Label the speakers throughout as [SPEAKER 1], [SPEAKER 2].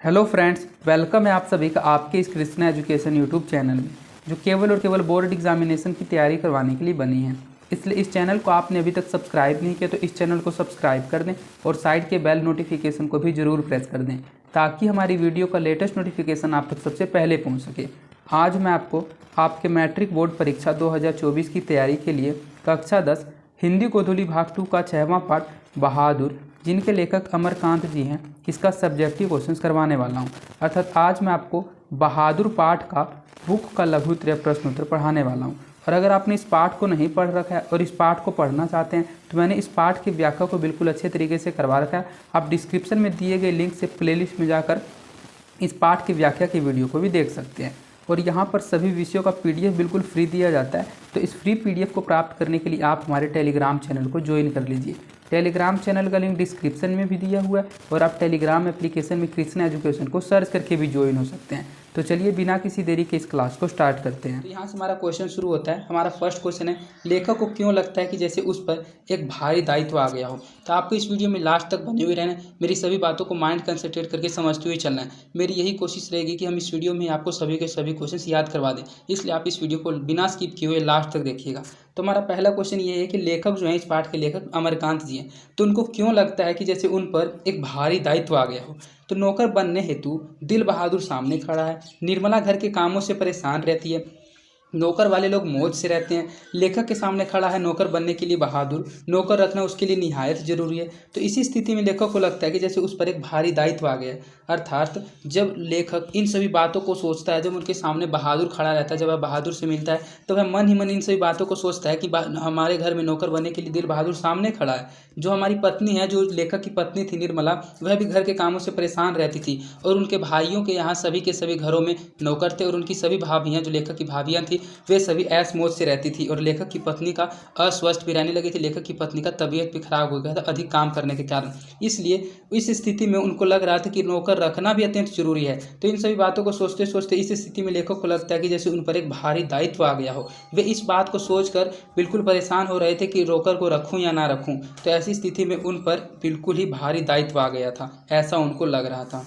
[SPEAKER 1] Hello friends, welcome है आप सभी का आपके इस कृष्णा एजुकेशन यूट्यूब चैनल में, जो केवल और केवल बोर्ड एग्जामिनेशन की तैयारी करवाने के लिए बनी है। इसलिए इस चैनल को आपने अभी तक सब्सक्राइब नहीं किया तो इस चैनल को सब्सक्राइब कर दें और साइड के बेल नोटिफिकेशन को भी जरूर प्रेस कर दें, ताकि हमारी वीडियो का लेटेस्ट नोटिफिकेशन आप तक सबसे पहले पहुँच सके। आज मैं आपको आपके मैट्रिक बोर्ड परीक्षा 2024 की तैयारी के लिए कक्षा 10 हिंदी गोधूली भाग 2 का 6वां पाठ बहादुर, जिनके लेखक अमरकांत जी हैं, इसका सब्जेक्टिव क्वेश्चंस करवाने वाला हूं। अर्थात आज मैं आपको बहादुर पाठ का बुक का लघुत्तरीय प्रश्न उत्तर पढ़ाने वाला हूं। और अगर आपने इस पाठ को नहीं पढ़ रखा है और इस पाठ को पढ़ना चाहते हैं तो मैंने इस पाठ की व्याख्या को बिल्कुल अच्छे तरीके से करवा रखा है। आप डिस्क्रिप्शन में दिए गए लिंक से प्लेलिस्ट में जाकर इस पाठ की व्याख्या की वीडियो को भी देख सकते हैं। और यहाँ पर सभी विषयों का पीडीएफ बिल्कुल फ्री दिया जाता है, तो इस फ्री पीडीएफ को प्राप्त करने के लिए आप हमारे टेलीग्राम चैनल को ज्वाइन कर लीजिए। टेलीग्राम चैनल का लिंक डिस्क्रिप्शन में भी दिया हुआ है और आप टेलीग्राम एप्लीकेशन में कृष्णा एजुकेशन को सर्च करके भी ज्वाइन हो सकते हैं। तो चलिए बिना किसी देरी के इस क्लास को स्टार्ट करते हैं। तो यहाँ से हमारा क्वेश्चन शुरू होता है। हमारा फर्स्ट क्वेश्चन है, लेखक को क्यों लगता है कि जैसे उस पर एक भारी दायित्व आ गया हो। तो आपको इस वीडियो में लास्ट तक बने हुए रहना, मेरी सभी बातों को माइंड कंसंट्रेट करके समझते हुए चलना है। मेरी यही कोशिश रहेगी कि हम इस वीडियो में आपको सभी के सभी क्वेश्चन याद करवा दें, इसलिए आप इस वीडियो को बिना स्किप किए हुए लास्ट तक देखिएगा। तो हमारा पहला क्वेश्चन ये है कि लेखक जो है, इस पाठ के लेखक अमरकांत जी हैं, तो उनको क्यों लगता है कि जैसे उन पर एक भारी दायित्व आ गया हो। तो नौकर बनने हेतु दिल बहादुर सामने खड़ा है, निर्मला घर के कामों से परेशान रहती है, नौकर वाले लोग मौज से रहते हैं। लेखक के सामने खड़ा है नौकर बनने के लिए बहादुर, नौकर रखना उसके लिए निहायत जरूरी है। तो इसी स्थिति में लेखक को लगता है कि जैसे उस पर एक भारी दायित्व आ गया है। अर्थात जब लेखक इन सभी बातों को सोचता है, जब उनके सामने बहादुर खड़ा रहता है, जब वह बहादुर से मिलता है, तो वह मन ही मन इन सभी बातों को सोचता है कि हमारे घर में नौकर बनने के लिए दिल बहादुर सामने खड़ा है। जो हमारी पत्नी है, जो लेखक की पत्नी थी निर्मला, वह भी घर के कामों से परेशान रहती थी और उनके भाइयों के यहाँ सभी के सभी घरों में नौकर थे और उनकी सभी भाभियाँ, जो लेखक की भाभियाँ थी, वे सभी ऐश मौज से रहती थी। और लेखक की पत्नी का अस्वस्थ भी रहने लगी थी, लेखक की पत्नी का तबीयत भी खराब हो गया था अधिक काम करने के कारण। इसलिए इस स्थिति में उनको लग रहा था कि नौकर रखना भी अत्यंत जरूरी है। तो इन सभी बातों को सोचते सोचते इस स्थिति में लेखक को लगता है कि जैसे उन पर एक भारी दायित्व आ गया हो। वे इस बात को सोचकर बिल्कुल परेशान हो रहे थे कि नौकर को रखूं या ना रखूं। तो ऐसी स्थिति में उन पर बिल्कुल ही भारी दायित्व आ गया था, ऐसा उनको लग रहा था।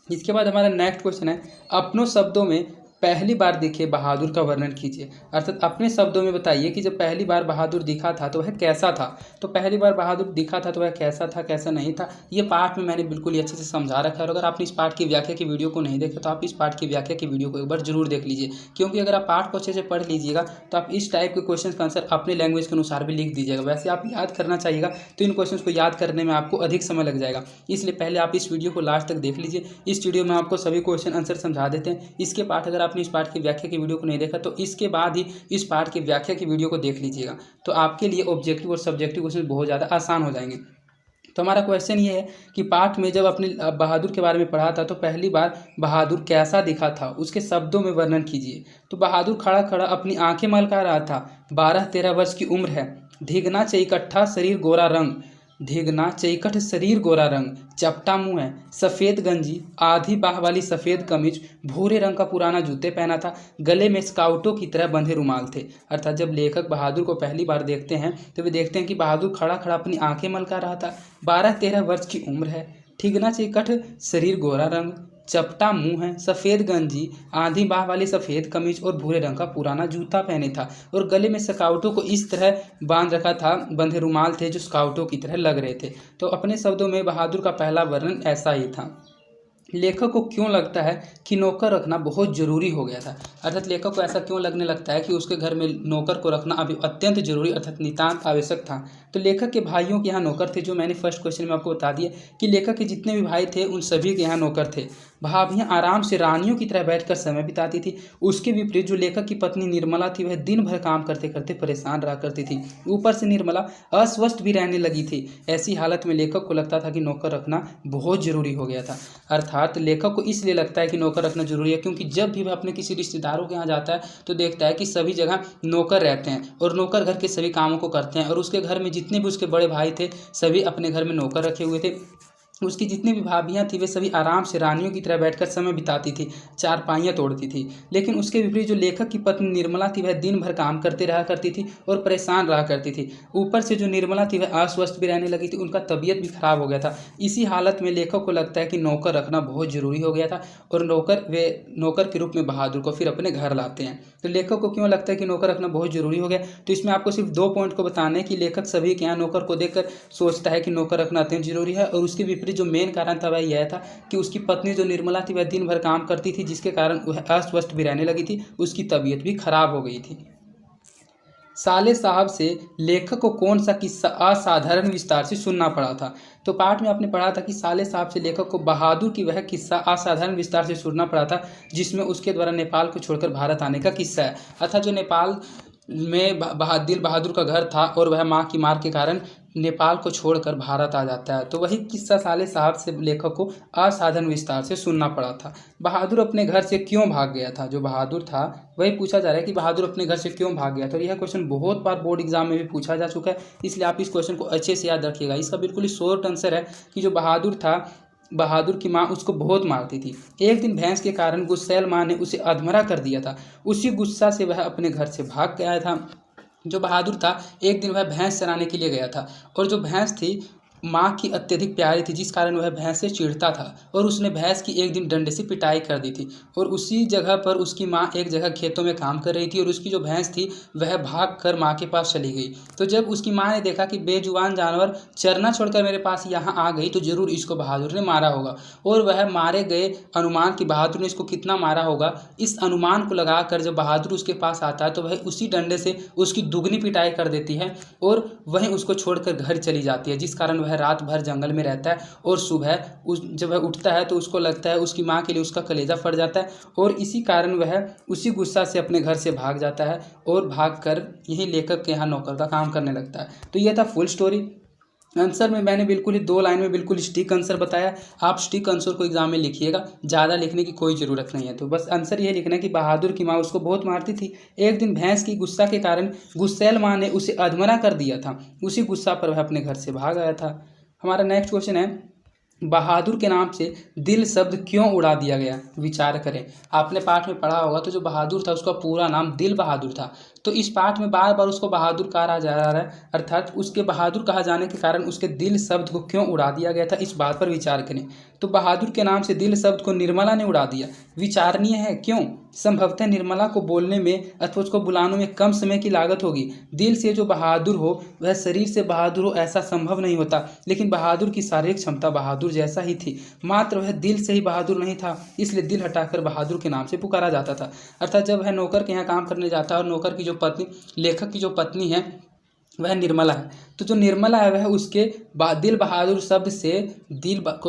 [SPEAKER 1] इसके बाद हमारा नेक्स्ट क्वेश्चन है, अपनों शब्दों में पहली बार दिखे बहादुर का वर्णन कीजिए। अर्थात अपने शब्दों में बताइए कि जब पहली बार बहादुर दिखा था तो वह कैसा था। तो पहली बार बहादुर दिखा था तो वह कैसा था, कैसा नहीं था, ये पाठ में मैंने बिल्कुल ही अच्छे से समझा रखा है। और अगर आपने इस पाठ की व्याख्या की वीडियो को नहीं देखा तो आप इस पाठ की व्याख्या की वीडियो को एक बार जरूर देख लीजिए, क्योंकि अगर आप पाठ को अच्छे से पढ़ लीजिएगा तो आप इस टाइप के क्वेश्चन का आंसर अपने लैंग्वेज के अनुसार भी लिख दीजिएगा। वैसे आप याद करना चाहिएगा तो इन क्वेश्चन को याद करने में आपको अधिक समय लग जाएगा, इसलिए पहले आप इस वीडियो को लास्ट तक देख लीजिए। इस वीडियो में आपको सभी क्वेश्चन आंसर समझा देते हैं। इसके पाठ अगर आपने इस पाठ की व्याख्या की वीडियो को नहीं देखा तो इसके बाद ही इस पाठ की व्याख्या की वीडियो को देख लीजिएगा, तो आपके लिए ऑब्जेक्टिव और सब्जेक्टिव क्वेश्चन बहुत ज़्यादा आसान हो जाएंगे। तो हमारा क्वेश्चन ये है कि पाठ में जब अपने बहादुर के बारे में पढ़ा था तो पहली बार बहादुर कैसा दिखा था, उसके शब्दों में वर्णन कीजिए। तो बहादुर खड़ा खड़ा अपनी आंखें मलका रहा था, 12-13 वर्ष की उम्र है, धिगना चइकट्ठा शरीर गोरा रंग, धिगना चैकट शरीर गोरा रंग, चपटा मुंह है, सफ़ेद गंजी, आधी बाह वाली सफ़ेद कमीज, भूरे रंग का पुराना जूते पहना था, गले में स्काउटों की तरह बंधे रुमाल थे। अर्थात जब लेखक बहादुर को पहली बार देखते हैं तो वे देखते हैं कि बहादुर खड़ा खड़ा अपनी आंखें मलका रहा था, 12-13 वर्ष की उम्र है, ठिगना चैकट शरीर गोरा रंग, चपटा मुंह है, सफ़ेद गंजी, आधी बाह वाली सफ़ेद कमीज और भूरे रंग का पुराना जूता पहने था और गले में स्काउटों को इस तरह बांध रखा था, बंधे रुमाल थे जो स्काउटों की तरह लग रहे थे। तो अपने शब्दों में बहादुर का पहला वर्णन ऐसा ही था। लेखक को क्यों लगता है कि नौकर रखना बहुत ज़रूरी हो गया था। अर्थात लेखक को ऐसा क्यों लगने लगता है कि उसके घर में नौकर को रखना अभी अत्यंत जरूरी अर्थात नितांत आवश्यक था। तो लेखक के भाइयों के यहाँ नौकर थे, जो मैंने फर्स्ट क्वेश्चन में आपको बता दिया कि लेखक के जितने भी भाई थे उन सभी के यहाँ नौकर थे। भाभियाँ आराम से रानियों की तरह बैठकर समय बिताती थी। उसके विपरीत जो लेखक की पत्नी निर्मला थी वह दिन भर काम करते करते परेशान रहा करती थी। ऊपर से निर्मला अस्वस्थ भी रहने लगी थी। ऐसी हालत में लेखक को लगता था कि नौकर रखना बहुत जरूरी हो गया था। अर्थात लेखक को इसलिए लगता है कि नौकर रखना जरूरी है क्योंकि जब भी वह अपने किसी रिश्तेदारों के यहाँ जाता है तो देखता है कि सभी जगह नौकर रहते हैं और नौकर घर के सभी कामों को करते हैं और उसके घर में जितने भी उसके बड़े भाई थे सभी अपने घर में नौकर रखे हुए थे। उसकी जितनी भी भाभियाँ थी वे सभी आराम से रानियों की तरह बैठकर समय बिताती थी, चारपाइयाँ तोड़ती थी। लेकिन उसके विपरीत जो लेखक की पत्नी निर्मला थी वह दिन भर काम करते रहा करती थी और परेशान रहा करती थी। ऊपर से जो निर्मला थी वह अस्वस्थ भी रहने लगी थी, उनका तबीयत भी खराब हो गया था। इसी हालत में लेखक को लगता है कि नौकर रखना बहुत ज़रूरी हो गया था और नौकर के रूप में बहादुर को फिर अपने घर लाते हैं। तो लेखक को क्यों लगता है कि नौकर रखना बहुत ज़रूरी हो गया, तो इसमें आपको सिर्फ 2 पॉइंट को बताना है कि लेखक सभी के यहाँ नौकर को देखकर सोचता है कि नौकर रखना अत्यंत जरूरी है, और उसके विपरीत जो मेन कारण था वह यह था कि उसकी पत्नी जो निर्मला थी वह दिन भर काम करती थी, जिसके कारण वह अस्वस्थ भी रहने लगी थी, उसकी तबीयत भी खराब हो गई थी। साले साहब से लेखक को कौन सा किस्सा असाधारण विस्तार से सुनना पड़ा था। तो पाठ में आपने पढ़ा था कि साले साहब से लेखक को बहादुर की वह किस्सा असाधारण विस्तार से सुनना पड़ा था, जिसमें उसके द्वारा नेपाल को छोड़कर भारत आने का किस्सा है। अर्थात जो नेपाल में दिल बहादुर का घर था और वह माँ की मार के कारण नेपाल को छोड़कर भारत आ जाता है, तो वही किस्सा साले साहब से लेखक को असाधारण विस्तार से सुनना पड़ा था। बहादुर अपने घर से क्यों भाग गया था, जो बहादुर था वही पूछा जा रहा है कि बहादुर अपने घर से क्यों भाग गया था। तो यह क्वेश्चन बहुत बार बोर्ड एग्जाम में भी पूछा जा चुका है, इसलिए आप इस क्वेश्चन को अच्छे से याद रखिएगा। इसका बिल्कुल ही शॉर्ट आंसर है कि जो बहादुर था, बहादुर की माँ उसको बहुत मारती थी। एक दिन भैंस के कारण गुस्सैल माँ ने उसे अधमरा कर दिया था। उसी गुस्सा से वह अपने घर से भाग गया था। जो बहादुर था, एक दिन वह भैंस चराने के लिए गया था और जो भैंस थी माँ की अत्यधिक प्यारी थी, जिस कारण वह भैंस से चिढ़ता था और उसने भैंस की एक दिन डंडे से पिटाई कर दी थी। और उसी जगह पर उसकी माँ एक जगह खेतों में काम कर रही थी और उसकी जो भैंस थी वह भाग कर माँ के पास चली गई। तो जब उसकी माँ ने देखा कि बेजुबान जानवर चरना छोड़कर मेरे पास यहाँ आ गई, तो जरूर इसको बहादुर ने मारा होगा। और वह मारे गए अनुमान कि बहादुर ने इसको कितना मारा होगा, इस अनुमान को लगाकर जब बहादुर उसके पास आता है तो वह उसी डंडे से उसकी दुगनी पिटाई कर देती है और वहीं उसको छोड़कर घर चली जाती है, जिस कारण वह रात भर जंगल में रहता है। और सुबह जब वह उठता है तो उसको लगता है उसकी माँ के लिए उसका कलेजा फट जाता है और इसी कारण वह उसी गुस्सा से अपने घर से भाग जाता है और भागकर यही लेखक के यहाँ नौकर का काम करने लगता है। तो यह था फुल स्टोरी। आंसर में मैंने बिल्कुल ही 2 लाइन में बिल्कुल स्टिक आंसर बताया। आप स्टिक आंसर को एग्जाम में लिखिएगा, ज़्यादा लिखने की कोई ज़रूरत नहीं है। तो बस आंसर ये लिखना है कि बहादुर की माँ उसको बहुत मारती थी। एक दिन भैंस की गुस्सा के कारण गुस्सैल माँ ने उसे अधमरा कर दिया था। उसी गुस्सा पर वह अपने घर से भाग आया था। हमारा नेक्स्ट क्वेश्चन है, बहादुर के नाम से दिल शब्द क्यों उड़ा दिया गया, विचार करें। आपने पाठ में पढ़ा होगा तो जो बहादुर था उसका पूरा नाम दिल बहादुर था। तो इस पाठ में बार बार उसको बहादुर कहा जा रहा है, अर्थात उसके बहादुर कहा जाने के कारण उसके दिल शब्द को क्यों उड़ा दिया गया था, इस बात पर विचार करें। तो बहादुर के नाम से दिल शब्द को निर्मला ने उड़ा दिया। विचारणीय है क्यों। संभवतः निर्मला को बोलने में अथवा उसको बुलाने में कम समय की लागत होगी। दिल से जो बहादुर हो वह शरीर से बहादुर हो ऐसा संभव नहीं होता, लेकिन बहादुर की शारीरिक क्षमता बहादुर जैसा ही थी, मात्र वह दिल से ही बहादुर नहीं था, इसलिए दिल हटाकर बहादुर के नाम से पुकारा जाता था। अर्थात जब वह नौकर के यहाँ काम करने जाता है और नौकर की जो पत्नी, लेखक की जो पत्नी है वह निर्मला है, तो जो निर्मला है वह उसके दिल बहादुर शब्द से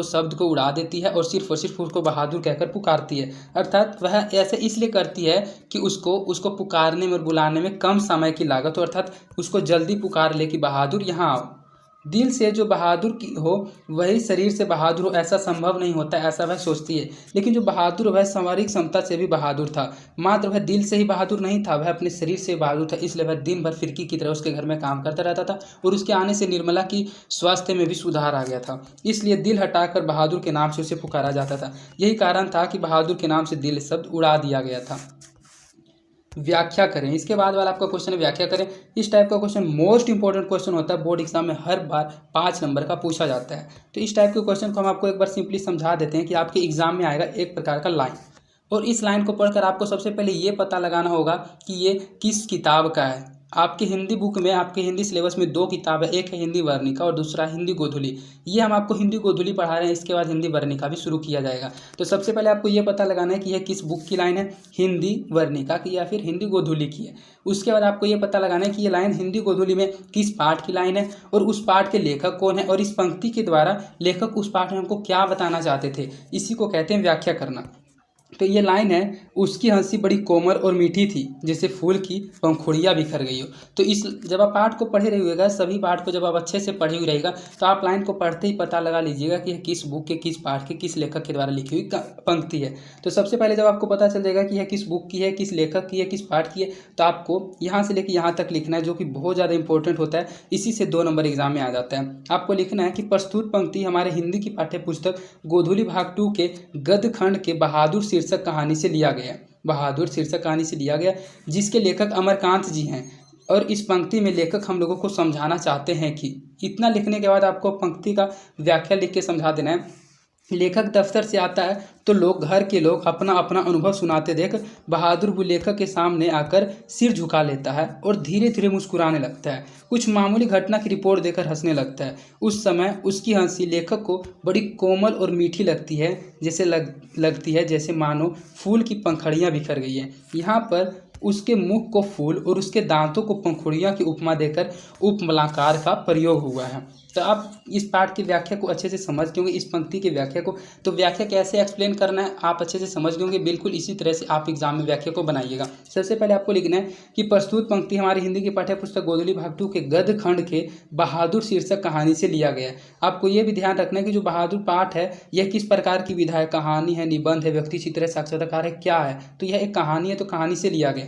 [SPEAKER 1] शब्द को उड़ा देती है और सिर्फ उसको बहादुर कहकर पुकारती है। अर्थात वह ऐसे इसलिए करती है कि उसको पुकारने में और बुलाने में कम समय की लागत हो, अर्थात उसको जल्दी पुकार ले कि बहादुर यहाँ आओ। दिल से जो बहादुर की हो वही शरीर से बहादुर हो ऐसा संभव नहीं होता, ऐसा वह सोचती है। लेकिन जो बहादुर वह शारीरिक क्षमता से भी बहादुर था, मात्र वह दिल से ही बहादुर नहीं था, वह अपने शरीर से बहादुर था। इसलिए वह दिन भर फिरकी की तरह उसके घर में काम करता रहता था और उसके आने से निर्मला की स्वास्थ्य में भी सुधार आ गया था। इसलिए दिल हटाकर बहादुर के नाम से उसे पुकारा जाता था। यही कारण था कि बहादुर के नाम से दिल शब्द उड़ा दिया गया था। व्याख्या करें। इसके बाद वाला आपका क्वेश्चन है व्याख्या करें। इस टाइप का क्वेश्चन मोस्ट इंपॉर्टेंट क्वेश्चन होता है, बोर्ड एग्जाम में हर बार 5 नंबर का पूछा जाता है। तो इस टाइप के क्वेश्चन को हम आपको एक बार सिंपली समझा देते हैं कि आपके एग्जाम में आएगा एक प्रकार का लाइन, और इस लाइन को पढ़कर आपको सबसे पहले ये पता लगाना होगा कि ये किस किताब का है। आपके हिंदी बुक में, आपके हिंदी सिलेबस में 2 किताब है, एक है हिंदी वर्णिका और दूसरा हिंदी गोधुली। ये हम आपको हिंदी गोधुली पढ़ा रहे हैं, इसके बाद हिंदी वर्णिका भी शुरू किया जाएगा। तो सबसे पहले आपको ये पता लगाना है कि यह किस बुक की लाइन है, हिंदी वर्णिका की या फिर हिंदी गोधुली की है। उसके बाद आपको ये पता लगाना है कि ये लाइन हिंदी गोधुली में किस पाठ की लाइन है और उस पाठ के लेखक कौन है, और इस पंक्ति के द्वारा लेखक उस पाठ में हमको क्या बताना चाहते थे। इसी को कहते हैं व्याख्या करना। तो ये लाइन है, उसकी हंसी बड़ी कोमल और मीठी थी जैसे फूल की पंखुड़ियाँ बिखर गई हो। तो इस जब आप पाठ को पढ़े रहिएगा, सभी पाठ को जब आप अच्छे से पढ़े हुए रहेगा तो आप लाइन को पढ़ते ही पता लगा लीजिएगा कि यह किस बुक के, किस पाठ के, किस लेखक के द्वारा लिखी हुई पंक्ति है। तो सबसे पहले जब आपको पता चल जाएगा कि यह किस बुक की है, किस लेखक की है, किस पाठ की है, तो आपको यहाँ से लेकर यहाँ तक लिखना है, जो कि बहुत ज़्यादा इंपॉर्टेंट होता है। इसी से 2 नंबर एग्जाम में आ जाता है। आपको लिखना है कि प्रस्तुत पंक्ति हमारे हिंदी की पाठ्य पुस्तक गोधूली भाग 2 के गद्य खंड के बहादुर शीर्षक कहानी से लिया गया। बहादुर शीर्षक कहानी से लिया गया, जिसके लेखक अमरकांत जी हैं। और इस पंक्ति में लेखक हम लोगों को समझाना चाहते हैं कि, इतना लिखने के बाद आपको पंक्ति का व्याख्या लिख के समझा देना है। लेखक दफ्तर से आता है तो लोग, घर के लोग अपना अपना अनुभव सुनाते देख बहादुर वो लेखक के सामने आकर सिर झुका लेता है और धीरे धीरे मुस्कुराने लगता है। कुछ मामूली घटना की रिपोर्ट देकर हंसने लगता है। उस समय उसकी हंसी लेखक को बड़ी कोमल और मीठी लगती है, जैसे लगती है जैसे मानो फूल की पंखुड़ियाँ बिखर गई हैं। यहाँ पर उसके मुख को फूल और उसके दांतों को पंखुड़ियाँ की उपमा देकर उपमलाकार का प्रयोग हुआ है। तो आप इस पाठ की व्याख्या को अच्छे से समझ गए होंगे, इस पंक्ति की व्याख्या को। तो व्याख्या कैसे एक्सप्लेन करना है आप अच्छे से समझ गए होंगे। बिल्कुल इसी तरह से आप एग्जाम में व्याख्या को बनाइएगा। सबसे पहले आपको लिखना है कि प्रस्तुत पंक्ति हमारी हिंदी की पाठ्य पुस्तक गोधूली भाग 2 के गद्य खंड के बहादुर शीर्षक कहानी से लिया गया है। आपको ये भी ध्यान रखना है कि जो बहादुर पाठ है यह किस प्रकार की विधा है, कहानी है, निबंध है, व्यक्ति चित्र है, साक्षात्कार है, क्या है। तो यह एक कहानी है, तो कहानी से लिया गया।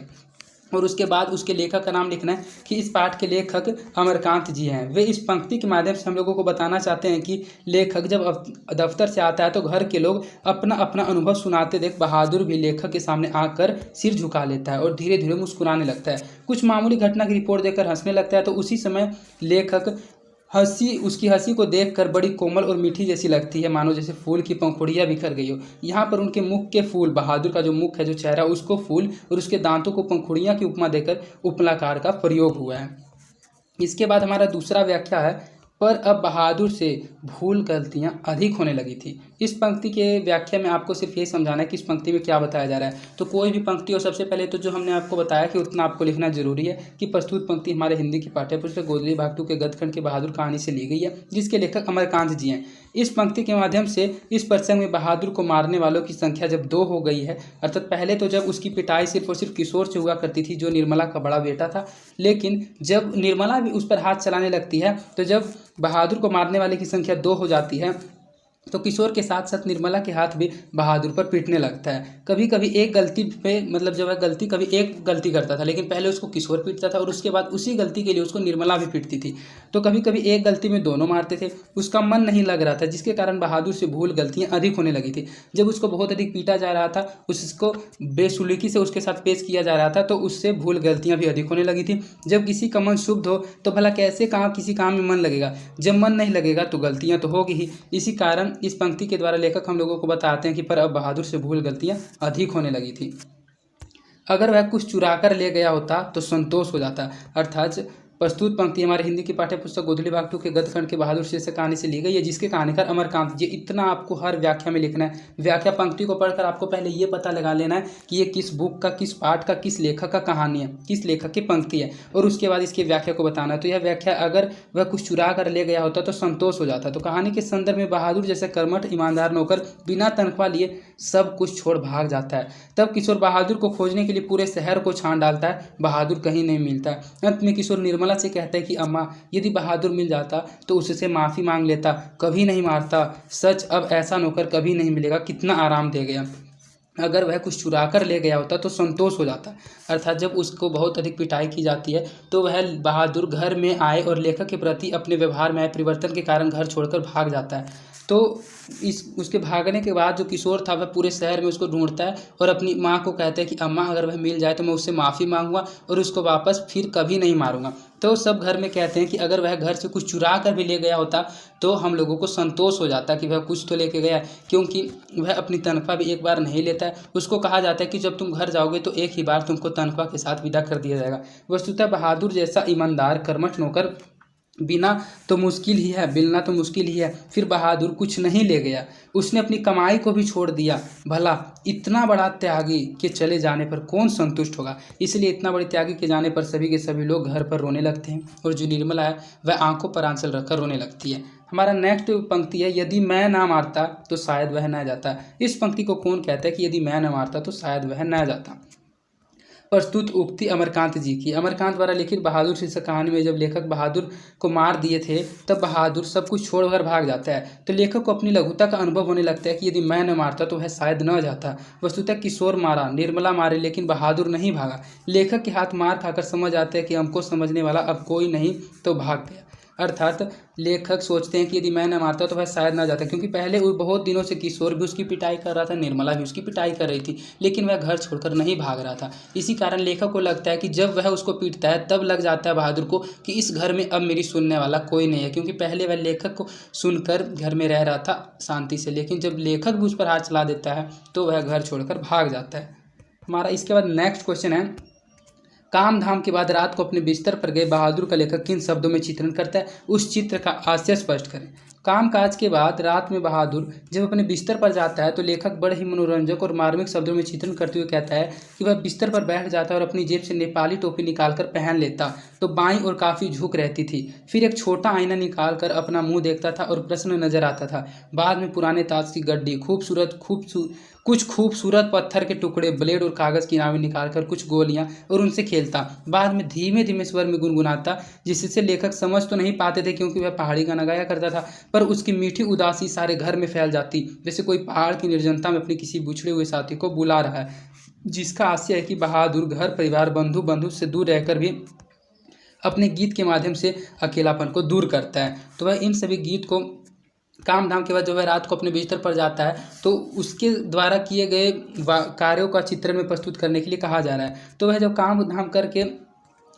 [SPEAKER 1] और उसके बाद उसके लेखक का नाम लिखना है कि इस पाठ के लेखक अमरकांत जी हैं। वे इस पंक्ति के माध्यम से हम लोगों को बताना चाहते हैं कि लेखक जब दफ्तर से आता है तो घर के लोग अपना अपना अनुभव सुनाते देख बहादुर भी लेखक के सामने आकर सिर झुका लेता है और धीरे धीरे मुस्कुराने लगता है। कुछ मामूली घटना की रिपोर्ट देकर हंसने लगता है। तो उसी समय लेखक उसकी हंसी को देखकर बड़ी कोमल और मीठी जैसी लगती है, मानो जैसे फूल की पंखुड़ियाँ बिखर गई हो। यहाँ पर उनके मुख के फूल, बहादुर का जो मुख है, जो चेहरा, उसको फूल और उसके दांतों को पंखुड़ियाँ की उपमा देकर उपलाकार का प्रयोग हुआ है। इसके बाद हमारा दूसरा व्याख्या है, पर अब बहादुर से भूल गलतियां अधिक होने लगी थी। इस पंक्ति के व्याख्या में आपको सिर्फ ये समझाना है कि इस पंक्ति में क्या बताया जा रहा है। तो कोई भी पंक्ति हो, सबसे पहले तो जो हमने आपको बताया कि उतना आपको लिखना जरूरी है कि प्रस्तुत पंक्ति हमारे हिंदी की पाठ्य पुस्तक गोधूली भाग 2 के गद्य खंड के बहादुर कहानी से ली गई है, जिसके लेखक अमरकांत जी हैं। इस पंक्ति के माध्यम से इस प्रसंग में बहादुर को मारने वालों की संख्या जब 2 हो गई है, अर्थात पहले तो जब उसकी पिटाई सिर्फ और सिर्फ किशोर से हुआ करती थी, जो निर्मला का बड़ा बेटा था, लेकिन जब निर्मला भी उस पर हाथ चलाने लगती है, तो जब बहादुर को मारने वाले की संख्या 2 हो जाती है, तो किशोर के साथ साथ निर्मला के हाथ भी बहादुर पर पीटने लगता है। कभी कभी एक गलती पे, मतलब जब वह गलती कभी एक गलती करता था, लेकिन पहले उसको किशोर पीटता था और उसके बाद उसी गलती के लिए उसको निर्मला भी पीटती थी। तो कभी कभी एक गलती में दोनों मारते थे। उसका मन नहीं लग रहा था, जिसके कारण बहादुर से भूल गलतियाँ अधिक होने लगी थी। जब उसको बहुत अधिक पीटा जा रहा था, उसको बेसुलीकी से उसके साथ पेश किया जा रहा था, तो उससे भूल गलतियाँ भी अधिक होने लगी थी। जब किसी का मन शुद्ध हो तो भला कैसे किसी काम में मन लगेगा। जब मन नहीं लगेगा तो गलतियाँ तो होगी ही। इसी कारण इस पंक्ति के द्वारा लेखक हम लोगों को बताते हैं कि पर अब बहादुर से भूल गलतियां अधिक होने लगी थी। अगर वह कुछ चुरा कर ले गया होता तो संतोष हो जाता। अर्थात प्रस्तुत पंक्ति हमारे हिंदी की पाठ्य पुस्तक गोधूली भाग 2 के गद्य खंड के बहादुर शीर्षक कहानी से ली गई है, जिसके कहानीकार अमरकांत जी। इतना आपको हर व्याख्या में लिखना है। व्याख्या पंक्ति को पढ़कर आपको पहले ये पता लगा लेना है कि ये किस बुक का, किस पाठ का, किस लेखक का कहानी है, किस लेखक की पंक्ति है, और उसके बाद इसकी व्याख्या को बताना है। तो यह व्याख्या, अगर वह कुछ चुरा कर ले गया होता तो संतोष हो जाता। तो कहानी के संदर्भ में बहादुर जैसे कर्मठ ईमानदार नौकर बिना तनख्वाह लिए सब कुछ छोड़ भाग जाता है। तब किशोर बहादुर को खोजने के लिए पूरे शहर को छान डालता है, बहादुर कहीं नहीं मिलता। अंत में किशोर निर्मला से कहता है कि अम्मा, यदि बहादुर मिल जाता तो उससे माफ़ी मांग लेता, कभी नहीं मारता। सच, अब ऐसा नौकर कभी नहीं मिलेगा। कितना आराम दे गया। अगर वह कुछ चुरा कर ले गया होता तो संतोष हो जाता। अर्थात जब उसको बहुत अधिक पिटाई की जाती है तो वह बहादुर घर में आए और लेखक के प्रति अपने व्यवहार में आए परिवर्तन के कारण घर छोड़कर भाग जाता है। तो उसके भागने के बाद जो किशोर था वह पूरे शहर में उसको ढूंढता है और अपनी माँ को कहता है कि अम्मा, अगर वह मिल जाए तो मैं उससे माफ़ी मांगूंगा और उसको वापस फिर कभी नहीं मारूंगा। तो सब घर में कहते हैं कि अगर वह घर से कुछ चुरा कर भी ले गया होता तो हम लोगों को संतोष हो जाता कि वह कुछ तो लेके गया, क्योंकि वह अपनी तनख्वाह भी एक बार नहीं लेता है। उसको कहा जाता है कि जब तुम घर जाओगे तो एक ही बार तुमको तनख्वाह के साथ विदा कर दिया जाएगा। वस्तुतः बहादुर जैसा ईमानदार कर्मठ नौकर बिना तो मुश्किल ही है, मिलना तो मुश्किल ही है। फिर बहादुर कुछ नहीं ले गया, उसने अपनी कमाई को भी छोड़ दिया। भला इतना बड़ा त्यागी के चले जाने पर कौन संतुष्ट होगा। इसलिए इतना बड़े त्यागी के जाने पर सभी के सभी लोग घर पर रोने लगते हैं और जो निर्मला है वह आंखों पर आंचल रखकर रोने लगती है। हमारा नेक्स्ट पंक्ति है, यदि मैं ना मारता तो शायद वह न जाता। इस पंक्ति को कौन कहता है कि यदि मैं न मारता तो शायद वह न जाता? प्रस्तुत उक्ति अमरकांत जी की। अमरकांत द्वारा लिखित बहादुर शीर्षक कहानी में जब लेखक बहादुर को मार दिए थे तब बहादुर सब कुछ छोड़कर भाग जाता है। तो लेखक को अपनी लघुता का अनुभव होने लगता है कि यदि मैं न मारता तो वह शायद न जाता। वस्तुतः किशोर मारा, निर्मला मारे, लेकिन बहादुर नहीं भागा। लेखक के हाथ मार खाकर समझ आता है कि हमको समझने वाला अब कोई नहीं, तो भाग गया। अर्थात लेखक सोचते हैं कि यदि मैं न मारता तो वह शायद ना जाता, क्योंकि पहले वो बहुत दिनों से किशोर भी उसकी पिटाई कर रहा था, निर्मला भी उसकी पिटाई कर रही थी, लेकिन वह घर छोड़कर नहीं भाग रहा था। इसी कारण लेखक को लगता है कि जब वह उसको पीटता है तब लग जाता है बहादुर को कि इस घर में अब मेरी सुनने वाला कोई नहीं है, क्योंकि पहले वह लेखक को सुनकर घर में रह रहा था शांति से, लेकिन जब लेखक भी उस पर हाथ चला देता है तो वह घर छोड़कर भाग जाता है। हमारा इसके बाद नेक्स्ट क्वेश्चन है, काम धाम के बाद रात को अपने बिस्तर पर गए बहादुर का लेखक किन शब्दों में चित्रण करता है? उस चित्र का आशय स्पष्ट करें। काम काज के बाद रात में बहादुर जब अपने बिस्तर पर जाता है तो लेखक बड़े ही मनोरंजक और मार्मिक शब्दों में चित्रण करते हुए कहता है कि वह बिस्तर पर बैठ जाता और अपनी जेब से नेपाली टोपी निकालकर पहन लेता तो बाईं ओर काफ़ी झुक रहती थी। फिर एक छोटा आईना निकालकर अपना मुंह देखता था और प्रश्न नजर आता था। बाद में पुराने ताश की गड्डी, कुछ खूबसूरत पत्थर के टुकड़े, ब्लेड और कागज़ की नावें निकालकर कुछ गोलियां और उनसे खेलता। बाद में धीमे धीमे स्वर में गुनगुनाता, जिससे लेखक समझ तो नहीं पाते थे क्योंकि वह पहाड़ी गाना गाया करता था, पर उसकी मीठी उदासी सारे घर में फैल जाती, जैसे कोई पहाड़ की निर्जनता में अपने किसी बिछड़े हुए साथी को बुला रहा है, जिसका आशय है कि बहादुर घर परिवार बंधु से दूर रहकर भी अपने गीत के माध्यम से अकेलापन को दूर करता है। तो वह इन सभी गीत को काम धाम के बाद जब वह रात को अपने बिस्तर पर जाता है तो उसके द्वारा किए गए कार्यों का चित्र में प्रस्तुत करने के लिए कहा जा रहा है। तो वह जब काम धाम करके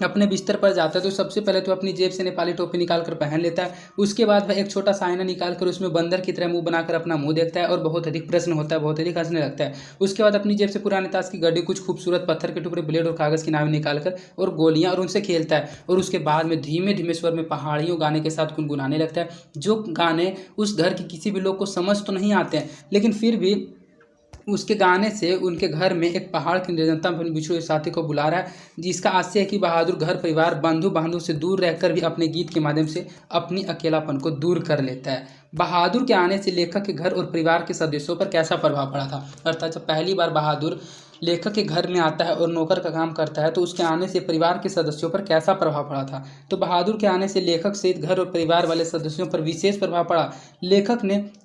[SPEAKER 1] अपने बिस्तर पर जाता है तो सबसे पहले तो अपनी जेब से नेपाली टोपी निकाल कर पहन लेता है। उसके बाद वह एक छोटा सा आईना निकाल कर उसमें बंदर की तरह मुंह बनाकर अपना मुंह देखता है और बहुत अधिक प्रश्न होता है, बहुत अधिक हंसने लगता है। उसके बाद अपनी जेब से पुराने ताश की गड्डी, कुछ खूबसूरत पत्थर के टुकड़े, ब्लेड और कागज़ की नावें निकालकर और गोलियां और उनसे खेलता है, और उसके बाद में धीमे धीमे स्वर में पहाड़ियों गाने के साथ गुनगुनाने लगता है, जो गाने उस घर के किसी भी लोग को समझ तो नहीं आते हैं, लेकिन फिर भी उसके गाने से उनके घर में एक पहाड़ की निर्जनता में अपने बिछड़े हुए साथी को बुला रहा है, जिसका आशय है कि बहादुर घर परिवार बंधु से दूर रहकर भी अपने गीत के माध्यम से अपनी अकेलापन को दूर कर लेता है। बहादुर के आने से लेखक के घर और परिवार के सदस्यों पर कैसा प्रभाव पड़ा था? अर्थात जब पहली बार बहादुर लेखक के घर में आता है और नौकर का काम करता है तो उसके आने से परिवार के सदस्यों पर कैसा प्रभाव पड़ा था? तो बहादुर के आने से लेखक सहित घर और परिवार वाले सदस्यों पर विशेष प्रभाव पड़ा।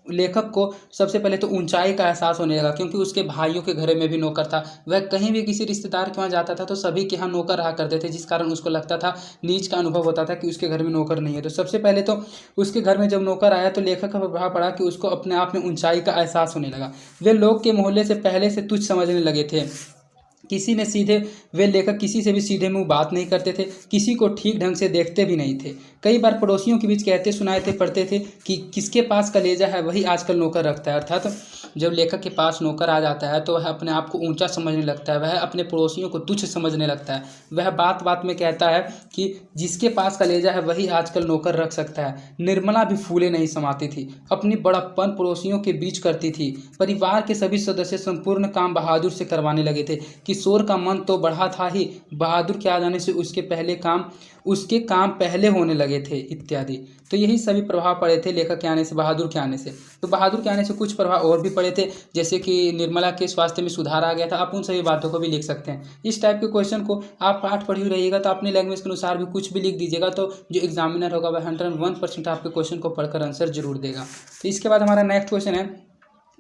[SPEAKER 1] लेखक को सबसे पहले तो ऊंचाई का एहसास होने लगा, क्योंकि उसके भाइयों के घर में भी नौकर था। वह कहीं भी किसी रिश्तेदार के वहाँ जाता था तो सभी के यहाँ नौकर रहा करते थे, जिस कारण उसको लगता था, नीच का अनुभव होता था कि उसके घर में नौकर नहीं है। तो सबसे पहले तो उसके घर में जब नौकर आया तो लेखक का प्रभाव पड़ा कि उसको अपने आप में ऊंचाई का एहसास होने लगा। वे लोग के मोहल्ले से पहले से तुच्छ समझने लगे थे। वे लेखक किसी से भी सीधे मुंह बात नहीं करते थे, किसी को ठीक ढंग से देखते भी नहीं थे। कई बार पड़ोसियों के बीच कहते सुनाए थे पढ़ते थे कि किसके पास कलेजा है वही आजकल नौकर रखता है। अर्थात जब लेखक के पास नौकर आ जाता है तो वह अपने आप को ऊंचा समझने लगता है, वह अपने पड़ोसियों को तुच्छ समझने लगता है। वह बात बात में कहता है कि जिसके पास कलेजा है वही आजकल नौकर रख सकता है। निर्मला भी फूले नहीं समाती थी, अपनी बड़प्पन पड़ोसियों के बीच करती थी। परिवार के सभी सदस्य संपूर्ण काम बहादुर से करवाने लगे थे। किशोर का मन तो बढ़ा था ही, बहादुर के आ जाने से उसके काम पहले होने लगे थे इत्यादि। तो यही सभी प्रभाव पड़े थे लेखक के आने से, बहादुर के आने से। तो बहादुर के आने से कुछ प्रभाव और भी पड़े थे, जैसे कि निर्मला के स्वास्थ्य में सुधार आ गया था। आप उन सभी बातों को भी लिख सकते हैं। इस टाइप के क्वेश्चन को आप पाठ पढ़ी रहिएगा तो अपने लैंग्वेज के अनुसार भी कुछ भी लिख दीजिएगा, तो जो एग्जामिनर होगा वह 101% आपके क्वेश्चन को पढ़कर आंसर जरूर देगा। तो इसके बाद हमारा नेक्स्ट क्वेश्चन है,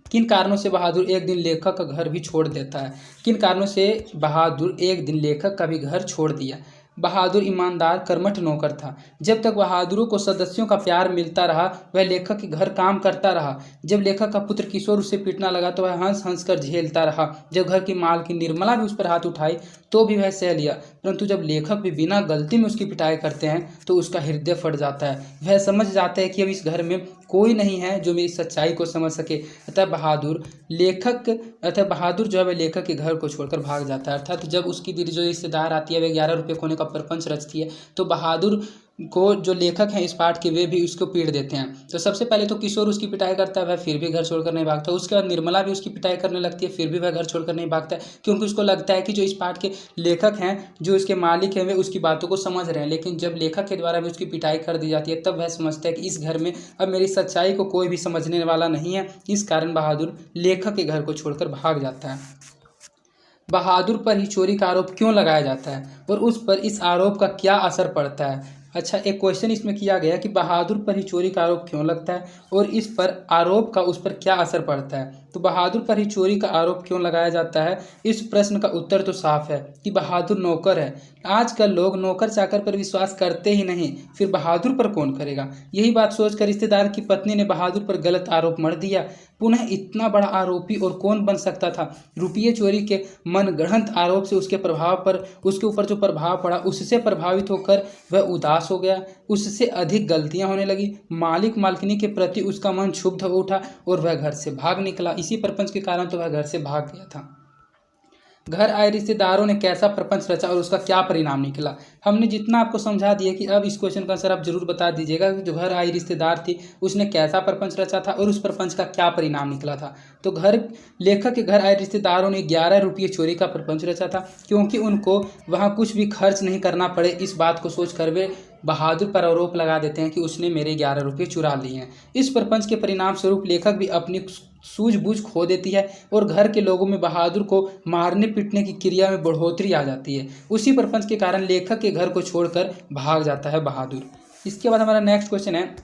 [SPEAKER 1] किन कारणों से बहादुर एक दिन लेखक का घर भी छोड़ देता है? किन कारणों से बहादुर एक दिन लेखक का भी घर छोड़ दिया? बहादुर ईमानदार कर्मठ नौकर था। जब तक बहादुरों को सदस्यों का प्यार मिलता रहा वह लेखक के घर काम करता रहा। जब लेखक का पुत्र किशोर उसे पीटना लगा तो वह हंस हंस कर झेलता रहा। जब घर की मालकिन निर्मला भी उस पर हाथ उठाई तो भी वह सह लिया, परंतु जब लेखक भी बिना गलती में उसकी पिटाई करते हैं तो उसका हृदय फट जाता है। वह समझ जाता है कि अब इस घर में कोई नहीं है जो मेरी सच्चाई को समझ सके। अतः बहादुर जो है वह लेखक के घर को छोड़कर भाग जाता है। अर्थात जब उसकी जो रिश्तेदार आती है वह 11 रुपये खोने का प्रपंच रचती है तो बहादुर को जो लेखक हैं इस पाठ के वे भी उसको पीट देते हैं। तो सबसे पहले तो किशोर उसकी पिटाई करता है, वह फिर भी घर छोड़कर नहीं भागता। उसके बाद निर्मला भी उसकी पिटाई करने लगती है, फिर भी वह घर छोड़कर नहीं भागता है, क्योंकि उसको लगता है कि जो इस पाठ के लेखक हैं, जो इसके मालिक हैं, वे उसकी बातों को समझ रहे हैं। लेकिन जब लेखक के द्वारा भी उसकी पिटाई कर दी जाती है तब वह समझता है कि इस घर में अब मेरी सच्चाई को कोई भी समझने वाला नहीं है। इस कारण बहादुर लेखक के घर को छोड़कर भाग जाता है। बहादुर पर ही चोरी का आरोप क्यों लगाया जाता है और उस पर इस आरोप का क्या असर पड़ता है? अच्छा, एक क्वेश्चन इसमें किया गया कि बहादुर पर ही चोरी का आरोप क्यों लगता है और इस पर आरोप का उस पर क्या असर पड़ता है। तो बहादुर पर ही चोरी का आरोप क्यों लगाया जाता है, इस प्रश्न का उत्तर तो साफ है कि बहादुर नौकर है। आजकल लोग नौकर चाकर पर विश्वास करते ही नहीं, फिर बहादुर पर कौन करेगा। यही बात सोचकर रिश्तेदार की पत्नी ने बहादुर पर गलत आरोप मढ़ दिया। पुनः इतना बड़ा आरोपी और कौन बन सकता था। रुपये चोरी के मनगढ़ंत आरोप से उसके ऊपर जो प्रभाव पड़ा उससे प्रभावित होकर वह उदास हो गया। उससे अधिक गलतियां होने लगी। मालिक मालकिनी के प्रति उसका मन क्षुब्ध हो उठा और वह घर से भाग निकला। इसी प्रपंच के कारण तो वह घर से भाग गया था। घर आए रिश्तेदारों ने कैसा प्रपंच रचा और उसका क्या परिणाम निकला। हमने जितना आपको समझा दिया कि अब इस क्वेश्चन का आंसर आप जरूर बता दीजिएगा कि जो घर आई रिश्तेदार थी उसने कैसा प्रपंच रचा था और उस प्रपंच का क्या परिणाम निकला था। तो लेखक के घर आए रिश्तेदारों ने 11 रुपये चोरी का प्रपंच रचा था, क्योंकि उनको वहाँ कुछ भी खर्च नहीं करना पड़े। इस बात को सोचकर वे बहादुर पर आरोप लगा देते हैं कि उसने मेरे 11 रुपये चुरा लिए हैं। इस प्रपंच के परिणाम स्वरूप लेखक भी अपनी सूझबूझ खो देती है और घर के लोगों में बहादुर को मारने पीटने की क्रिया में बढ़ोतरी आ जाती है। उसी प्रपंच के कारण लेखक के घर को छोड़कर भाग जाता है बहादुर। इसके बाद हमारा नेक्स्ट क्वेश्चन है,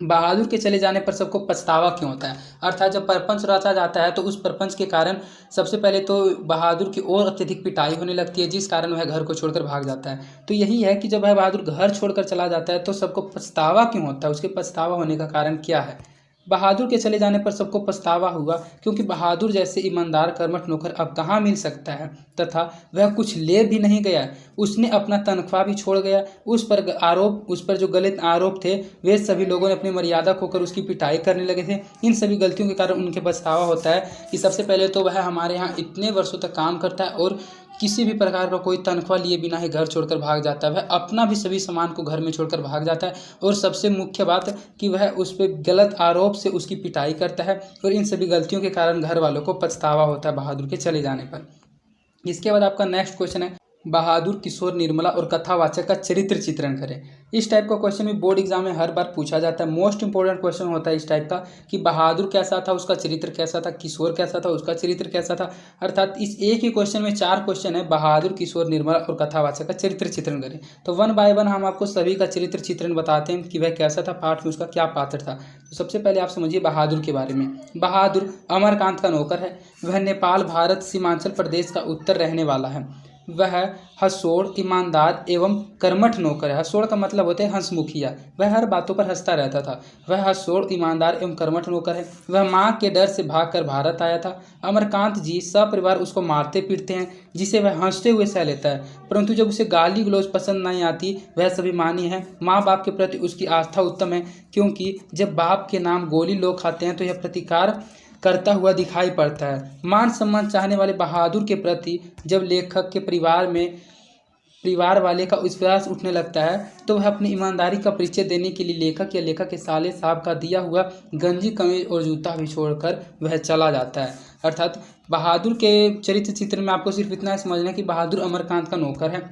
[SPEAKER 1] बहादुर के चले जाने पर सबको पछतावा क्यों होता है। अर्थात जब प्रपंच रचा जाता है तो उस प्रपंच के कारण सबसे पहले तो बहादुर की और अत्यधिक पिटाई होने लगती है, जिस कारण वह घर को छोड़कर भाग जाता है। तो यही है कि जब वह बहादुर घर छोड़कर चला जाता है तो सबको पछतावा क्यों होता है, उसके पछतावा होने का कारण क्या है। बहादुर के चले जाने पर सबको पछतावा हुआ क्योंकि बहादुर जैसे ईमानदार कर्मठ नौकर अब कहाँ मिल सकता है, तथा वह कुछ ले भी नहीं गया। उसने अपना तनख्वाह भी छोड़ गया। उस पर जो गलत आरोप थे वे सभी लोगों ने अपनी मर्यादा खोकर उसकी पिटाई करने लगे थे। इन सभी गलतियों के कारण उनके पछतावा होता है कि सबसे पहले तो वह हमारे यहाँ इतने वर्षों तक काम करता है और किसी भी प्रकार का कोई तनख्वाह लिए बिना ही घर छोड़कर भाग जाता है। वह अपना भी सभी सामान को घर में छोड़कर भाग जाता है और सबसे मुख्य बात कि वह उस पर गलत आरोप से उसकी पिटाई करता है और इन सभी गलतियों के कारण घर वालों को पछतावा होता है बहादुर के चले जाने पर। इसके बाद आपका नेक्स्ट क्वेश्चन है, बहादुर, किशोर, निर्मला और कथावाचक का चरित्र चित्रण करें। इस टाइप का क्वेश्चन भी बोर्ड एग्जाम में हर बार पूछा जाता है। मोस्ट इंपॉर्टेंट क्वेश्चन होता है इस टाइप का कि बहादुर कैसा था, उसका चरित्र कैसा था, किशोर कैसा था, उसका चरित्र कैसा था। अर्थात इस एक ही क्वेश्चन में 4 क्वेश्चन है, बहादुर, किशोर, निर्मला और कथावाचक का चरित्र चित्रण करें। तो 1 बाय 1 हम आपको सभी का चरित्र चित्रण बताते हैं कि वह कैसा था, पाठ में उसका क्या पात्र था। तो सबसे पहले आप समझिए बहादुर के बारे में। बहादुर अमरकांत का नौकर है। वह नेपाल भारत सीमांचल प्रदेश का उत्तर रहने वाला है। वह हंसोड़, ईमानदार एवं कर्मठ नौकर है। हंसोड़ का मतलब होता है हंसमुखिया। वह हर बातों पर हंसता रहता था। वह हंसोड़, ईमानदार एवं कर्मठ नौकर है। वह माँ के डर से भागकर भारत आया था। अमरकांत जी सपरिवार उसको मारते पीटते हैं, जिसे वह हंसते हुए सह लेता है, परंतु जब उसे गाली गलौज पसंद नहीं आती वह स्वाभिमानी है। माँ बाप के प्रति उसकी आस्था उत्तम है, क्योंकि जब बाप के नाम गोली लोग खाते हैं तो यह प्रतिकार करता हुआ दिखाई पड़ता है। मान सम्मान चाहने वाले बहादुर के प्रति जब लेखक के परिवार वाले का विश्वास उठने लगता है तो वह अपनी ईमानदारी का परिचय देने के लिए लेखक या लेखक के साले साहब का दिया हुआ गंजी, कमीज और जूता भी छोड़कर वह चला जाता है। अर्थात बहादुर के चरित्र चित्र में आपको सिर्फ इतना समझना है कि बहादुर अमरकांत का नौकर है।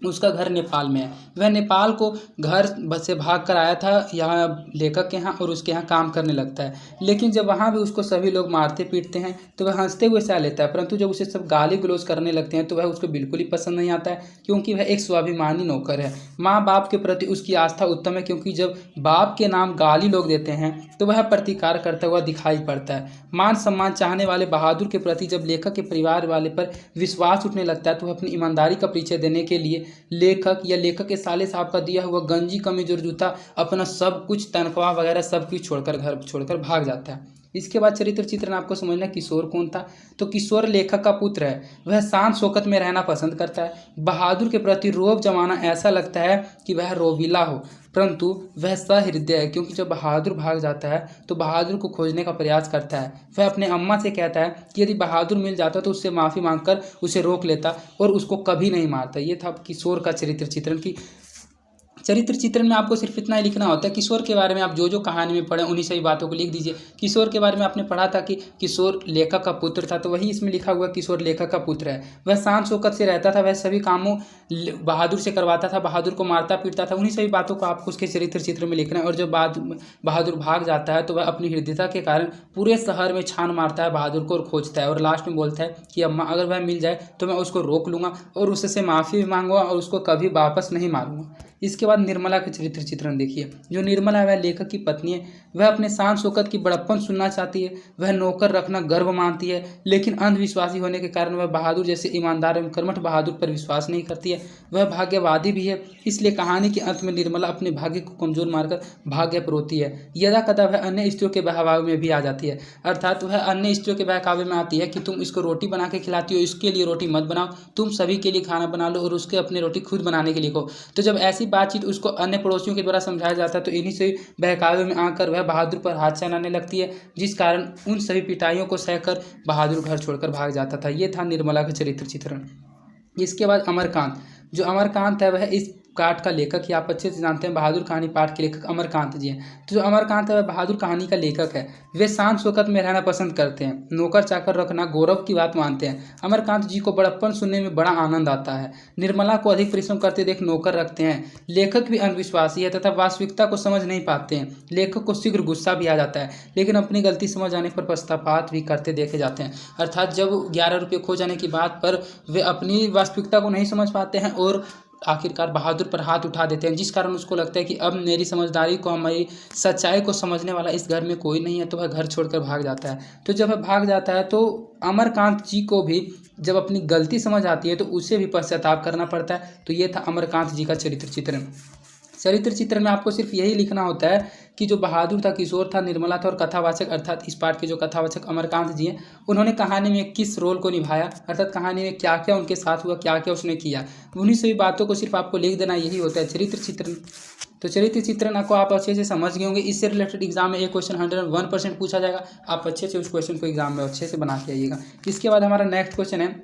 [SPEAKER 1] उसका घर नेपाल में है। वह नेपाल को घर से भाग कर आया था यहाँ लेखक के यहाँ और उसके यहाँ काम करने लगता है। लेकिन जब वहाँ भी उसको सभी लोग मारते पीटते हैं तो वह हंसते हुए सह लेता है, परंतु जब उसे सब गाली गलौज करने लगते हैं तो वह उसको बिल्कुल ही पसंद नहीं आता है, क्योंकि वह एक स्वाभिमानी नौकर है। माँ बाप के प्रति उसकी आस्था उत्तम है, क्योंकि जब बाप के नाम गाली लोग देते हैं तो वह प्रतिकार करता हुआ दिखाई पड़ता है। मान सम्मान चाहने वाले बहादुर के प्रति जब लेखक के परिवार वाले पर विश्वास उठने लगता है तो वह अपनी ईमानदारी का परिचय देने के लिए लेखक या लेखक के साले साहब का दिया हुआ गंजी, कमीज और जूता, अपना सब कुछ, तनख्वाह वगैरह सब कुछ छोड़कर घर छोड़कर भाग जाता है। इसके बाद चरित्र चित्रण आपको समझना किशोर कौन था। तो किशोर लेखक का पुत्र है। वह शांत शौकत में रहना पसंद करता है। बहादुर के प्रति रोब जमाना ऐसा लगता है कि वह रोबीला हो, परंतु वह सहृदय है, क्योंकि जब बहादुर भाग जाता है तो बहादुर को खोजने का प्रयास करता है। वह अपने अम्मा से कहता है कि यदि बहादुर मिल जाता तो उससे माफ़ी मांगकर उसे रोक लेता और उसको कभी नहीं मारता। ये था किशोर का चरित्र चित्रण की चरित्र चित्रण में आपको सिर्फ इतना ही लिखना होता है। किशोर के बारे में आप जो जो कहानी में पढ़े उन्हीं सभी बातों को लिख दीजिए। किशोर के बारे में आपने पढ़ा था कि किशोर लेखक का पुत्र था, तो वही इसमें लिखा हुआ किशोर लेखक का पुत्र है। वह शान शौकत से रहता था, वह सभी कामों बहादुर से करवाता था, बहादुर को मारता पीटता था। उन्हीं सभी बातों को आपको उसके चरित्र चित्र में लिखना है। और जब बहादुर भाग जाता है तो वह अपनी हृदयता के कारण पूरे शहर में छान मारता है बहादुर को और खोजता है, और लास्ट में बोलता है कि अम्मा अगर वह मिल जाए तो मैं उसको रोक लूँगा और उससे माफ़ी भी मांगूंगा और उसको कभी वापस नहीं मारूंगा। इसके बाद निर्मला के चरित्र चित्रण देखिए। जो निर्मला है वह लेखक की पत्नी है। वह अपने शान शौकत की बड़प्पन सुनना चाहती है। वह नौकर रखना गर्व मानती है, लेकिन अंधविश्वासी होने के कारण वह बहादुर जैसे ईमानदार एवं कर्मठ बहादुर पर विश्वास नहीं करती है। वह भाग्यवादी भी है, इसलिए कहानी के अंत में निर्मला अपने भाग्य को कमजोर मारकर भाग्य पर रोती है। यदा कदा वह अन्य स्त्रियों के बहकावे में भी आ जाती है, अर्थात वह अन्य स्त्रियों के बहकावे में आती है कि तुम इसको रोटी बना के खिलाती हो, इसके लिए रोटी मत बनाओ, तुम सभी के लिए खाना बना लो और उसके अपने रोटी खुद बनाने के लिए कहो। तो जब ऐसी बातचीत उसको अन्य पड़ोसियों के द्वारा समझाया जाता है तो इन्हीं से बहकावे में आकर वह बहादुर पर हाथ चलाने लगती है, जिस कारण उन सभी पिटाइयों को सहकर बहादुर घर छोड़कर भाग जाता था। ये था निर्मला का चरित्र चित्रण। इसके बाद अमरकांत। जो अमरकांत है वह इस पाठ का लेखक ही आप अच्छे से जानते हैं, बहादुर कहानी पाठ के लेखक अमरकांत जी हैं। तो जो अमरकांत है वह बहादुर कहानी का लेखक है। वे शान शौकत में रहना पसंद करते हैं, नौकर चाकर रखना गौरव की बात मानते हैं। अमरकांत जी को बड़प्पन सुनने में बड़ा आनंद आता है। निर्मला को अधिक परिश्रम करते देख नौकर रखते हैं। लेखक भी अंधविश्वासी है तथा वास्तविकता को समझ नहीं पाते हैं। लेखक को शीघ्र गुस्सा भी आ जाता है, लेकिन अपनी गलती समझ आने पर पश्चाताप भी करते देखे जाते हैं। अर्थात जब 11 रुपये खो जाने की बात पर वे अपनी वास्तविकता को नहीं समझ पाते हैं और आखिरकार बहादुर पर हाथ उठा देते हैं, जिस कारण उसको लगता है कि अब मेरी समझदारी को, हमारी सच्चाई को समझने वाला इस घर में कोई नहीं है, तो वह घर छोड़कर भाग जाता है। तो जब वह भाग जाता है तो अमरकांत जी को भी जब अपनी गलती समझ आती है तो उसे भी पश्चाताप करना पड़ता है। तो ये था अमरकांत जी का चरित्र चित्रण। चरित्र चित्र में आपको सिर्फ यही लिखना होता है कि जो बहादुर था, किशोर था, निर्मला था और कथावाचक अर्थात इस पाठ के जो कथावाचक अमरकांत जी हैं उन्होंने कहानी में किस रोल को निभाया, अर्थात कहानी में क्या क्या उनके साथ हुआ, क्या क्या उसने किया, उन्हीं सभी बातों को सिर्फ आपको लिख देना, यही होता है चरित्र चित्रण। तो चरित्र चित्रण को आप अच्छे से समझ गए होंगे। इससे रिलेटेड एग्जाम में एक क्वेश्चन 101% पूछा जाएगा। आप अच्छे से उस क्वेश्चन को एग्जाम में अच्छे से बना के आइएगा। इसके बाद हमारा नेक्स्ट क्वेश्चन है,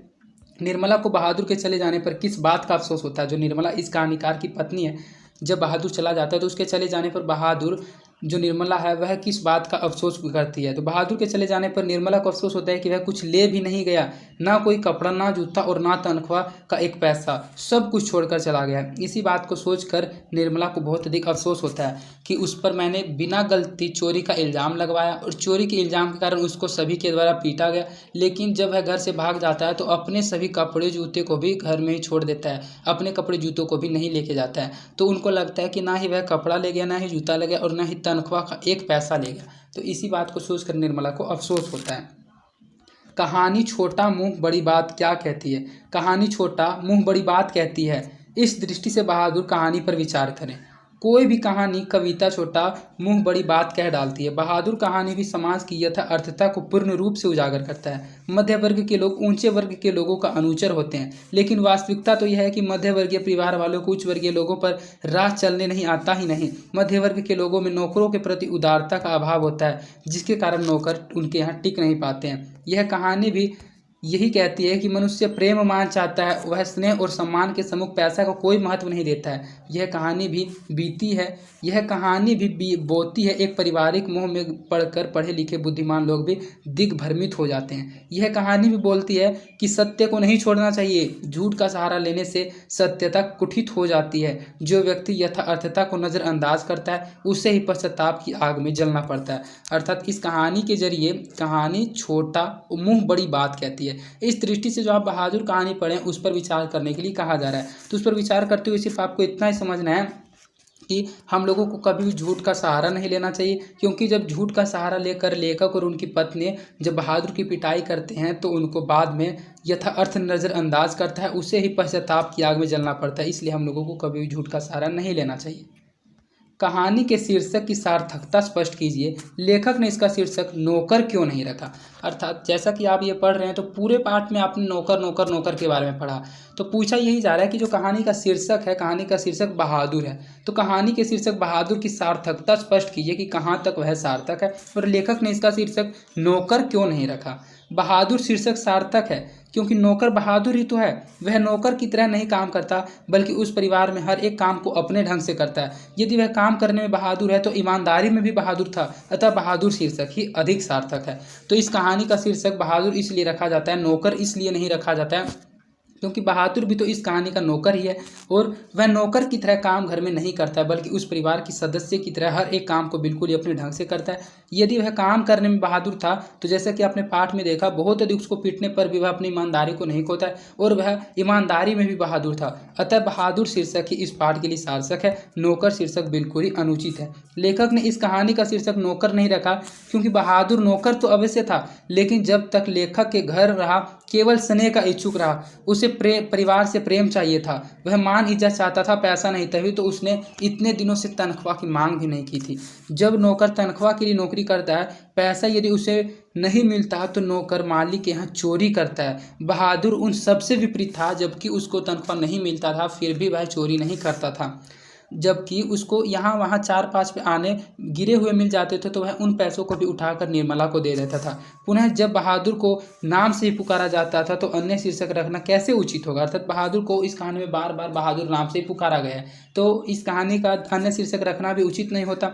[SPEAKER 1] निर्मला को बहादुर के चले जाने पर किस बात का अफसोस होता है। जो निर्मला इस कहानीकार की पत्नी है, जब बहादुर चला जाता है तो उसके चले जाने पर बहादुर जो निर्मला है वह किस बात का अफसोस करती है। तो बहादुर के चले जाने पर निर्मला को अफसोस होता है कि वह कुछ ले भी नहीं गया, ना कोई कपड़ा, ना जूता और ना तनख्वाह का एक पैसा, सब कुछ छोड़कर चला गया। इसी बात को सोचकर निर्मला को बहुत अधिक अफसोस होता है कि उस पर मैंने बिना गलती चोरी का इल्ज़ाम लगवाया और चोरी के इल्ज़ाम के कारण उसको सभी के द्वारा पीटा गया। लेकिन जब वह घर से भाग जाता है तो अपने सभी कपड़े जूते को भी घर में ही छोड़ देता है, अपने कपड़े जूतों को भी नहीं लेके जाता है। तो उनको लगता है कि ना ही वह कपड़ा ले गया, ना ही जूता ले गया और ना ही तनख्वाह का एक पैसा ले गया। तो इसी बात को सोचकर निर्मला को अफसोस होता है। कहानी छोटा मुंह बड़ी बात क्या कहती है। कहानी छोटा मुंह बड़ी बात कहती है। इस दृष्टि से बहादुर कहानी पर विचार करें। कोई भी कहानी, कविता छोटा मुंह बड़ी बात कह डालती है। बहादुर कहानी भी समाज की यथार्थता को पूर्ण रूप से उजागर करता है। मध्य वर्ग के लोग ऊंचे वर्ग के लोगों का अनुचर होते हैं, लेकिन वास्तविकता तो यह है कि मध्य वर्गीय परिवार वालों को उच्च वर्गीय लोगों पर राह चलने नहीं आता ही नहीं। मध्य वर्ग के लोगों में नौकरों के प्रति उदारता का अभाव होता है, जिसके कारण नौकर उनके यहाँ टिक नहीं पाते हैं। यह कहानी भी यही कहती है कि मनुष्य प्रेम मान चाहता है, वह स्नेह और सम्मान के सम्मुख पैसा को कोई महत्व नहीं देता है। यह कहानी भी बीती है, यह कहानी भी बोती है। एक पारिवारिक मोह में पढ़कर पढ़े लिखे बुद्धिमान लोग भी दिग्भ्रमित हो जाते हैं। यह कहानी भी बोलती है कि सत्य को नहीं छोड़ना चाहिए। झूठ का सहारा लेने से सत्यता कुठित हो जाती है। जो व्यक्ति यथार्थता को नज़रअंदाज करता है उसे ही पश्चाताप की आग में जलना पड़ता है। अर्थात इस कहानी के जरिए कहानी छोटा मुंह बड़ी बात कहती है। इस दृष्टि से जो आप बहादुर कहानी पढ़ें उस पर विचार करने के लिए कहा जा रहा है। तो उस पर विचार करते हुए सिर्फ आपको इतना ही समझना है कि हम लोगों को कभी भी झूठ का सहारा नहीं लेना चाहिए, क्योंकि जब झूठ का सहारा लेकर लेखक और उनकी पत्नी जब बहादुर की पिटाई करते हैं तो उनको बाद में यथार्थ नज़रअंदाज करता है, उसे ही पश्चाताप की आग में जलना पड़ता है। इसलिए हम लोगों को कभी भी झूठ का सहारा नहीं लेना चाहिए। कहानी के शीर्षक की सार्थकता स्पष्ट कीजिए। लेखक ने इसका शीर्षक नौकर क्यों नहीं रखा। अर्थात जैसा कि आप ये पढ़ रहे हैं तो पूरे पाठ में आपने नौकर नौकर नौकर के बारे में पढ़ा, तो पूछा यही जा रहा है कि जो कहानी का शीर्षक है, कहानी का शीर्षक बहादुर है, तो कहानी के शीर्षक बहादुर की सार्थकता स्पष्ट कीजिए कि कहाँ तक वह सार्थक है। और लेखक ने इसका शीर्षक नौकर क्यों नहीं रखा। बहादुर शीर्षक सार्थक है क्योंकि नौकर बहादुर ही तो है। वह नौकर की तरह नहीं काम करता बल्कि उस परिवार में हर एक काम को अपने ढंग से करता है। यदि वह काम करने में बहादुर है तो ईमानदारी में भी बहादुर था, अतः बहादुर शीर्षक ही अधिक सार्थक है। तो इस कहानी का शीर्षक बहादुर इसलिए रखा जाता है, नौकर इसलिए नहीं रखा जाता है क्योंकि बहादुर भी तो इस कहानी का नौकर ही है और वह नौकर की तरह काम घर में नहीं करता है बल्कि उस परिवार की सदस्य की तरह हर एक काम को बिल्कुल ही अपने ढंग से करता है। यदि वह काम करने में बहादुर था तो जैसा कि आपने पाठ में देखा, बहुत अधिक उसको पीटने पर भी वह अपनी ईमानदारी को नहीं खोता है और वह ईमानदारी में भी बहादुर था। अतः बहादुर शीर्षक ही इस पाठ के लिए सार्थक है, नौकर शीर्षक बिल्कुल ही अनुचित है। लेखक ने इस कहानी का शीर्षक नौकर नहीं रखा क्योंकि बहादुर नौकर तो अवश्य था, लेकिन जब तक लेखक के घर रहा केवल स्नेह का इच्छुक रहा। उसे परिवार से प्रेम चाहिए था, वह मान इज्जत चाहता था, पैसा नहीं। तभी तो उसने इतने दिनों से तनख्वाह की मांग भी नहीं की थी। जब नौकर तनख्वाह के लिए नौकरी करता है, पैसा यदि उसे नहीं मिलता तो नौकर मालिक के यहाँ चोरी करता है। बहादुर उन सबसे विपरीत था, जबकि उसको तनख्वाह नहीं मिलता था फिर भी वह चोरी नहीं करता था। जबकि उसको यहाँ वहाँ 4-5 पे आने गिरे हुए मिल जाते थे तो वह उन पैसों को भी उठाकर निर्मला को दे देता था। पुनः जब बहादुर को नाम से ही पुकारा जाता था तो अन्य शीर्षक रखना कैसे उचित होगा, अर्थात बहादुर को इस कहानी में बार बार बहादुर नाम से ही पुकारा गया है तो इस कहानी का अन्य शीर्षक रखना भी उचित नहीं होता।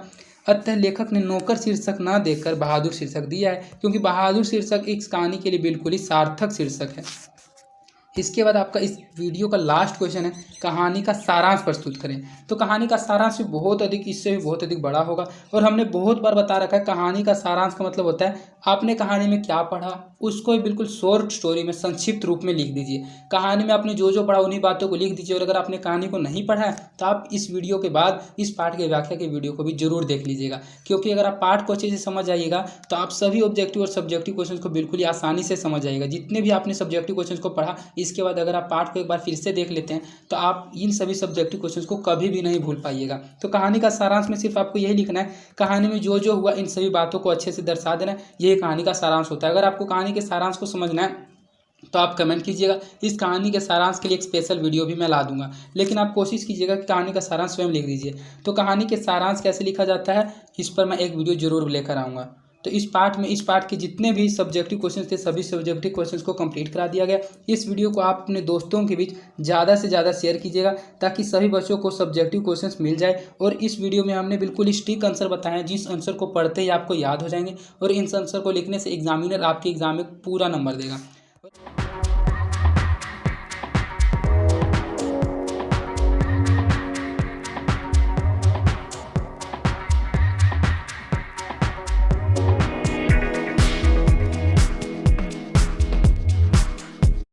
[SPEAKER 1] अतः लेखक ने नौकर शीर्षक न देकर बहादुर शीर्षक दिया है क्योंकि बहादुर शीर्षक इस कहानी के लिए बिल्कुल ही सार्थक शीर्षक है। इसके बाद आपका इस वीडियो का लास्ट क्वेश्चन है, कहानी का सारांश प्रस्तुत करें। तो कहानी का सारांश भी बहुत अधिक, इससे भी बहुत अधिक बड़ा होगा और हमने बहुत बार बता रखा है कहानी का सारांश का मतलब होता है आपने कहानी में क्या पढ़ा उसको बिल्कुल शॉर्ट स्टोरी में संक्षिप्त रूप में लिख दीजिए। कहानी में आपने जो जो पढ़ा उन्हीं बातों को लिख दीजिए और अगर आपने कहानी को नहीं पढ़ा है तो आप इस वीडियो के बाद इस पाठ के व्याख्या के वीडियो को भी जरूर देख लीजिएगा, क्योंकि अगर आप पाठ को अच्छे से समझ आइएगा तो आप सभी ऑब्जेक्टिव और सब्जेक्टिव क्वेश्चन को बिल्कुल ही आसानी से समझ आइएगा। जितने भी आपने सब्जेक्टिव क्वेश्चन को पढ़ा, इसके बाद अगर आप पाठ को एक बार फिर से देख लेते हैं तो आप इन सभी सब्जेक्टिव क्वेश्चंस को कभी भी नहीं भूल पाइएगा। तो कहानी का सारांश में सिर्फ आपको यही लिखना है, कहानी में जो जो हुआ इन सभी बातों को अच्छे से दर्शा देना, यही कहानी का सारांश होता है। अगर आपको कहानी के सारांश को समझना है तो आप कमेंट कीजिएगा, इस कहानी के सारांश के लिए एक स्पेशल वीडियो भी मैं ला दूंगा, लेकिन आप कोशिश कीजिएगा कि कहानी का सारांश स्वयं लिख दीजिए। तो कहानी के सारांश कैसे लिखा जाता है इस पर मैं एक वीडियो जरूर लेकर आऊँगा। तो इस पाठ के जितने भी सब्जेक्टिव क्वेश्चंस थे सभी सब्जेक्टिव क्वेश्चंस को कंप्लीट करा दिया गया। इस वीडियो को आप अपने दोस्तों के बीच ज़्यादा से ज़्यादा शेयर कीजिएगा ताकि सभी बच्चों को सब्जेक्टिव क्वेश्चंस मिल जाए। और इस वीडियो में हमने बिल्कुल स्टिक आंसर बताए हैं जिस आंसर को पढ़ते ही आपको याद हो जाएंगे और इन आंसर को लिखने से एग्जामिनर आपके एग्जाम में पूरा नंबर देगा।